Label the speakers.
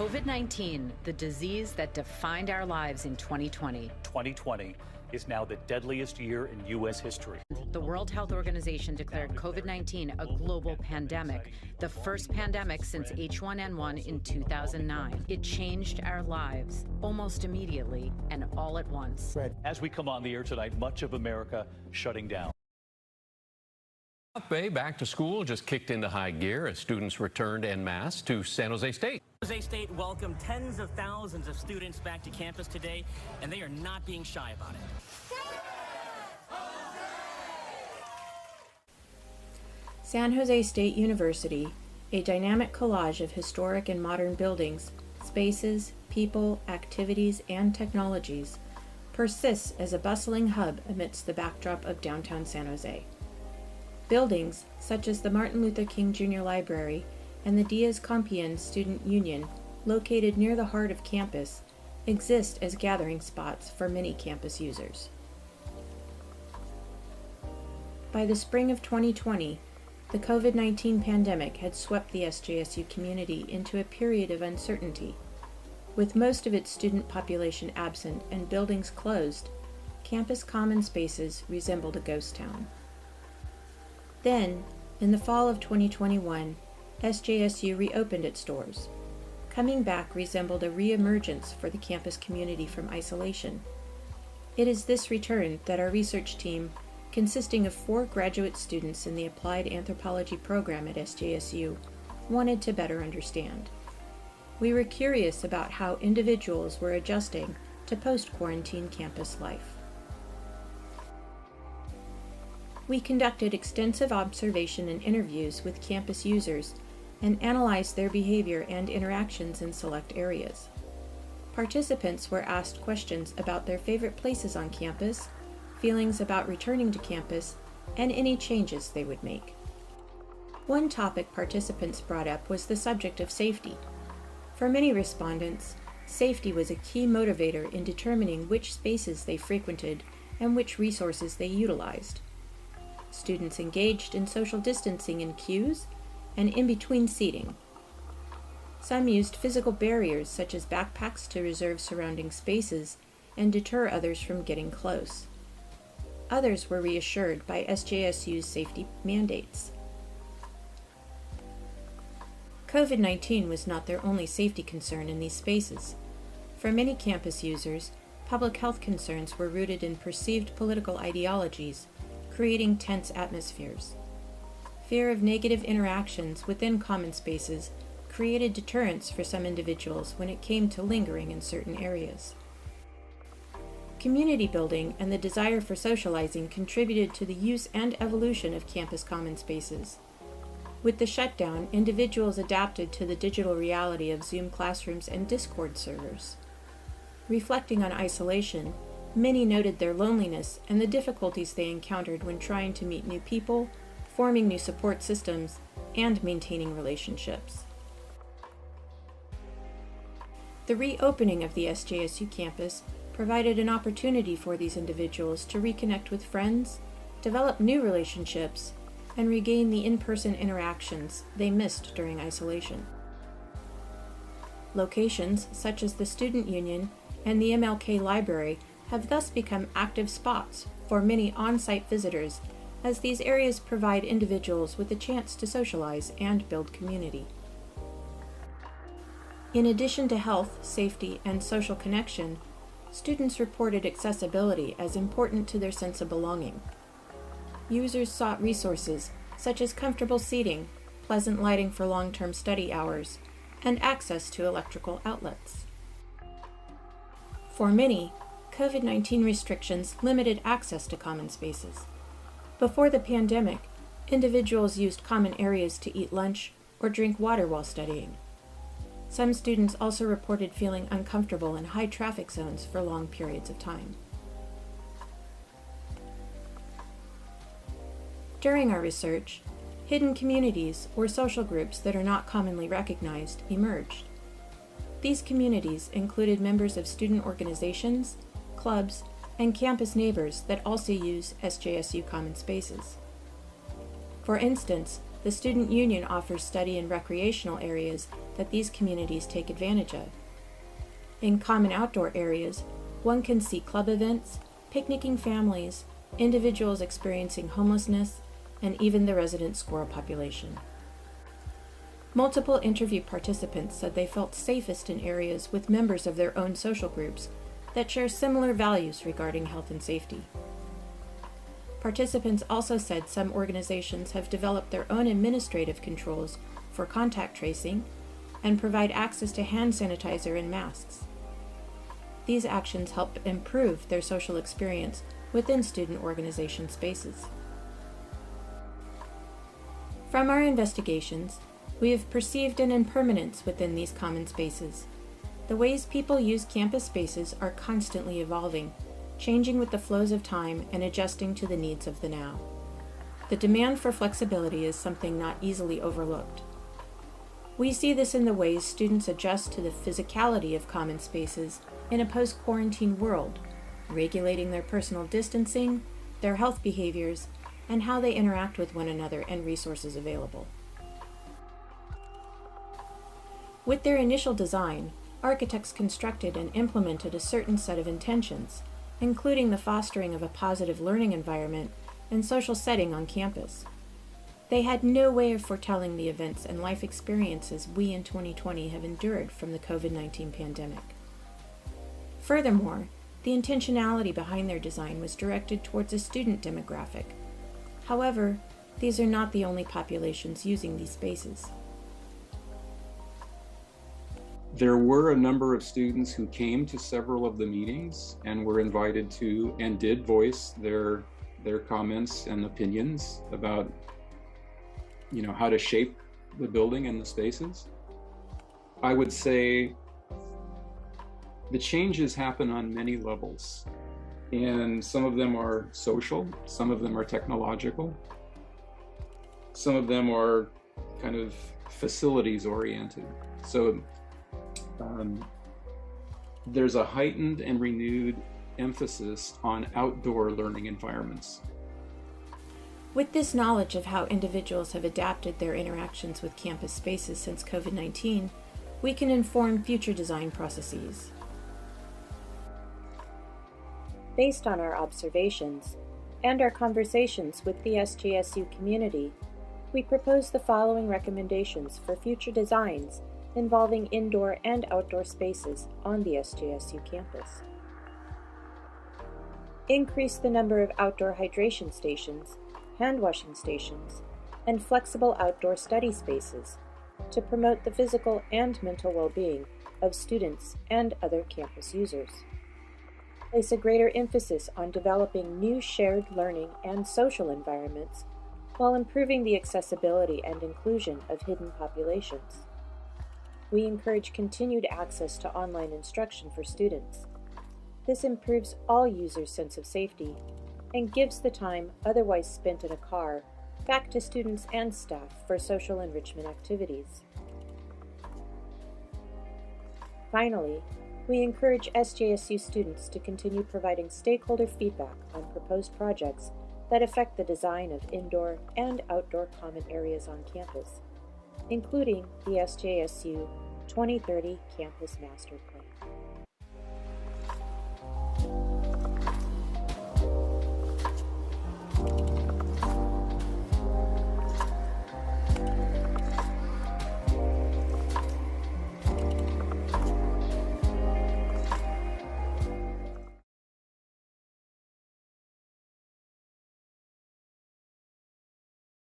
Speaker 1: COVID-19, the disease that defined our lives in 2020.
Speaker 2: 2020 is now the deadliest year in U.S. history.
Speaker 1: The World Health Organization declared COVID-19 a global pandemic, the first pandemic since H1N1 in 2009. It changed our lives almost immediately and all at once.
Speaker 2: As we come on the air tonight, much of America shutting down.
Speaker 3: South Bay back to school just kicked into high gear as students returned en masse to San Jose State.
Speaker 4: San Jose State welcomed tens of thousands of students back to campus today, and they are not being shy about it.
Speaker 5: San Jose State University, a dynamic collage of historic and modern buildings, spaces, people, activities, and technologies, persists as a bustling hub amidst the backdrop of downtown San Jose. Buildings, such as the Martin Luther King Jr. Library and the Diaz-Compiègne Student Union, located near the heart of campus, exist as gathering spots for many campus users. By the spring of 2020, the COVID-19 pandemic had swept the SJSU community into a period of uncertainty. With most of its student population absent and buildings closed, campus common spaces resembled a ghost town. Then, in the fall of 2021, SJSU reopened its doors. Coming back resembled a re-emergence for the campus community from isolation. It is this return that our research team, consisting of 4 graduate students in the Applied Anthropology program at SJSU, wanted to better understand. We were curious about how individuals were adjusting to post-quarantine campus life. We conducted extensive observation and interviews with campus users and analyzed their behavior and interactions in select areas. Participants were asked questions about their favorite places on campus, feelings about returning to campus, and any changes they would make. One topic participants brought up was the subject of safety. For many respondents, safety was a key motivator in determining which spaces they frequented and which resources they utilized. Students engaged in social distancing in queues and in-between seating. Some used physical barriers such as backpacks to reserve surrounding spaces and deter others from getting close. Others were reassured by SJSU's safety mandates. COVID-19 was not their only safety concern in these spaces. For many campus users, public health concerns were rooted in perceived political ideologies, creating tense atmospheres. Fear of negative interactions within common spaces created deterrence for some individuals when it came to lingering in certain areas. Community building and the desire for socializing contributed to the use and evolution of campus common spaces. With the shutdown, individuals adapted to the digital reality of Zoom classrooms and Discord servers. Reflecting on isolation, many noted their loneliness and the difficulties they encountered when trying to meet new people, forming new support systems, and maintaining relationships. The reopening of the SJSU campus provided an opportunity for these individuals to reconnect with friends, develop new relationships, and regain the in-person interactions they missed during isolation. Locations such as the Student Union and the MLK Library have thus become active spots for many on-site visitors, as these areas provide individuals with a chance to socialize and build community. In addition to health, safety, and social connection, students reported accessibility as important to their sense of belonging. Users sought resources such as comfortable seating, pleasant lighting for long-term study hours, and access to electrical outlets. For many, COVID-19 restrictions limited access to common spaces. Before the pandemic, individuals used common areas to eat lunch or drink water while studying. Some students also reported feeling uncomfortable in high traffic zones for long periods of time. During our research, hidden communities or social groups that are not commonly recognized emerged. These communities included members of student organizations, clubs, and campus neighbors that also use SJSU common spaces. For instance, the Student Union offers study and recreational areas that these communities take advantage of. In common outdoor areas, one can see club events, picnicking families, individuals experiencing homelessness, and even the resident squirrel population. Multiple interview participants said they felt safest in areas with members of their own social groups that share similar values regarding health and safety. Participants also said some organizations have developed their own administrative controls for contact tracing and provide access to hand sanitizer and masks. These actions help improve their social experience within student organization spaces. From our investigations, we have perceived an impermanence within these common spaces. The ways people use campus spaces are constantly evolving, changing with the flows of time and adjusting to the needs of the now. The demand for flexibility is something not easily overlooked. We see this in the ways students adjust to the physicality of common spaces in a post-quarantine world, regulating their personal distancing, their health behaviors, and how they interact with one another and resources available. With their initial design, architects constructed and implemented a certain set of intentions, including the fostering of a positive learning environment and social setting on campus. They had no way of foretelling the events and life experiences we in 2020 have endured from the COVID-19 pandemic. Furthermore, the intentionality behind their design was directed towards a student demographic. However, these are not the only populations using these spaces.
Speaker 6: There were a number of students who came to several of the meetings and were invited to and did voice their comments and opinions about, how to shape the building and the spaces. I would say the changes happen on many levels, and some of them are social, some of them are technological, some of them are kind of facilities oriented. So there's a heightened and renewed emphasis on outdoor learning environments.
Speaker 5: With this knowledge of how individuals have adapted their interactions with campus spaces since COVID-19, we can inform future design processes. Based on our observations and our conversations with the SJSU community, we propose the following recommendations for future designs involving indoor and outdoor spaces on the SJSU campus. Increase the number of outdoor hydration stations, hand-washing stations, and flexible outdoor study spaces to promote the physical and mental well-being of students and other campus users. Place a greater emphasis on developing new shared learning and social environments while improving the accessibility and inclusion of hidden populations. We encourage continued access to online instruction for students. This improves all users' sense of safety and gives the time otherwise spent in a car back to students and staff for social enrichment activities. Finally, we encourage SJSU students to continue providing stakeholder feedback on proposed projects that affect the design of indoor and outdoor common areas on campus, including the SJSU 2030 Campus Master Plan.